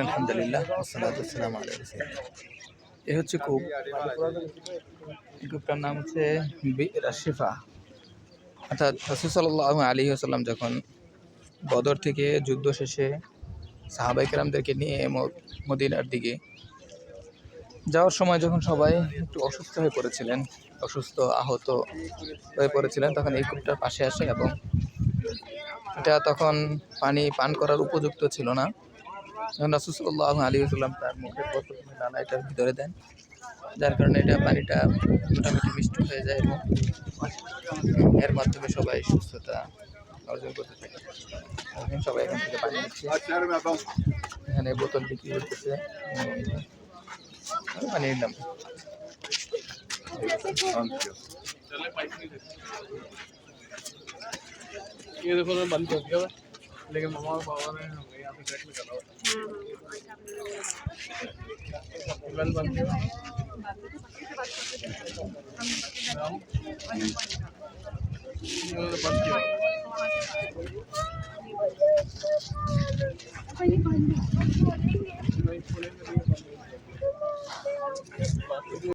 আলহামদুলিল্লাহ ওয়াসসালাতু ওয়াসসালামু আলা রাসূলিল্লাহ। এই হচ্ছে কূপ। এই কূপটার নাম হচ্ছে বি'r শিফা। অর্থাৎ রাসূল সাল্লাল্লাহু আলাইহি ওয়াসাল্লাম যখন বদর থেকে যুদ্ধ শেষে সাহাবায়ে কেরামদেরকে নিয়ে মদিনার দিকে যাওয়ার সময় যখন সবাই একটু অসুস্থ হয়ে পড়েছিলেন, আহত হয়ে পড়েছিলেন, তখন এই কূপটার পাশে আসে এবং এটা তখন পানি পান করার উপযুক্ত ছিল না। যখন রাসূল সাল্লাল্লাহু আলাইহি ওয়াসাল্লাম তার মুখের বোতল ডালা এটার ভিতরে দেন, যার কারণে এটা পানিটা মোটামুটি মিষ্ট হয়ে যায় এবং এর মাধ্যমে সবাই সুস্থতা অর্জন করতে থাকে। এখন সবাই এখান থেকে পানি নিচ্ছে, এখানে বোতল বিক্রি করতেছে। পানি নিলাম। ये देखो ना बंद कर दिया है, लेकिन मम्मा और पापा ने हमें यहाँ पे ट्रैक में करा हुआ है। बंद किया बंद किया